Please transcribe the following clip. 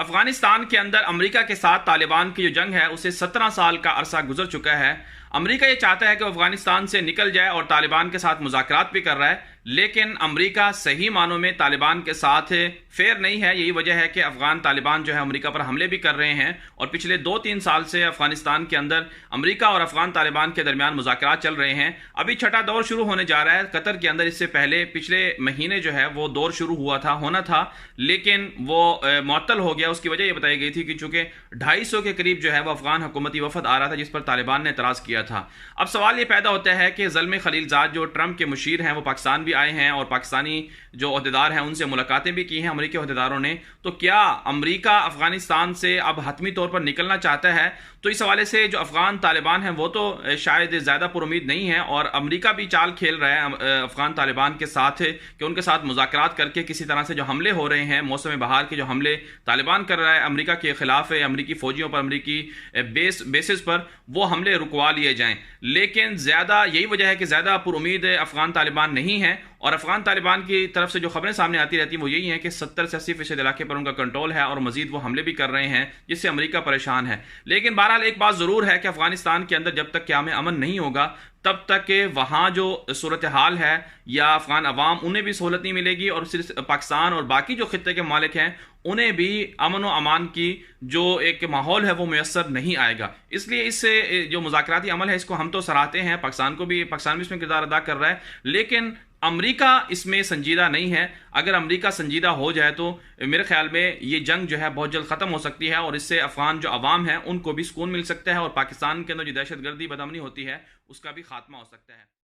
अफगानिस्तान के अंदर अमेरिका के साथ तालिबान की जो जंग है उसे 17 साल का अरसा गुजर चुका है। अमेरिका ये चाहता है कि अफगानिस्तान से निकल जाए और तालिबान के साथ मुज़ाकरात भी कर रहा है, लेकिन अमेरिका सही मानों में तालिबान के साथ फेयर नहीं है। यही वजह है कि अफगान तालिबान जो है अमेरिका पर हमले भी कर रहे हैं और पिछले 2-3 साल से अफगानिस्तान के अंदर अमेरिका और अफगान तालिबान के दरमियान मुज़ाकरात चल रहे हैं। अभी छठा दौर शुरू होने जा रहा है कतर के अंदर। इससे पहले पिछले महीने जो है वो दौर शुरू होना था, लेकिन वो मुअत्तल हो गया। उसकी वजह ये बताई गई थी कि चूंकि 250 के करीब जो है वो अफगान हुकूमती वफद आ रहा था, जिस पर तालिबान ने एतराज़ किया था। अब सवाल ये पैदा होता है कि ज़ल्मे खलीलजाद जो ट्रंप के मुशीर हैं वो पाकिस्तान भी आए हैं और पाकिस्तानी जो अहदेदार हैं उनसे मुलाकातें भी की हैं अमेरिकी अहदेदारों ने। तो क्या अमेरिका अफगानिस्तान से अब हतमी तौर पर निकलना चाहता है? तो इस हवाले से जो अफगान तालिबान हैं वो तो शायद ज़्यादा पुरुमीद नहीं है और अमेरिका भी चाल खेल रहा है अफगान तालिबान के साथ कि उनके साथ मुज़ाकरात करके किसी तरह से जो हमले हो रहे हैं, मौसम बहार के जो हमले तालिबान कर रहा है अमेरिका के खिलाफ अमेरिकी फ़ौजियों पर, अमेरिकी बेसिस पर, वो हमले रुकवा लिए जाएं। लेकिन ज़्यादा यही वजह है कि ज़्यादा पुरुमीद अफगान तालिबान नहीं है और अफगान तालिबान की तरफ से जो खबरें सामने आती रहती हैं वो यही हैं कि 70 से 80% इलाके पर उनका कंट्रोल है और मजीद वो हमले भी कर रहे हैं, जिससे अमेरिका परेशान है। लेकिन बहरहाल एक बात ज़रूर है कि अफगानिस्तान के अंदर जब तक क़याम अमन नहीं होगा तब तक वहाँ जो सूरत हाल है या अफगान अवाम उन्हें भी सहूलत नहीं मिलेगी और सिर्फ पाकिस्तान और बाकी जो खित्ते के मालिक हैं उन्हें भी अमन व अमान की जो एक माहौल है वो मुयस्सर नहीं आएगा। इसलिए इससे जो मुज़ाकराती अमल है इसको हम तो सराहते हैं, पाकिस्तान भी इसमें किरदार अदा कर रहा है, लेकिन अमेरिका इसमें संजीदा नहीं है। अगर अमेरिका संजीदा हो जाए तो मेरे ख्याल में ये जंग जो है बहुत जल्द ख़त्म हो सकती है और इससे अफगान जो अवाम है उनको भी सुकून मिल सकता है और पाकिस्तान के अंदर जो दहशतगर्दी बदअमनी होती है उसका भी खात्मा हो सकता है।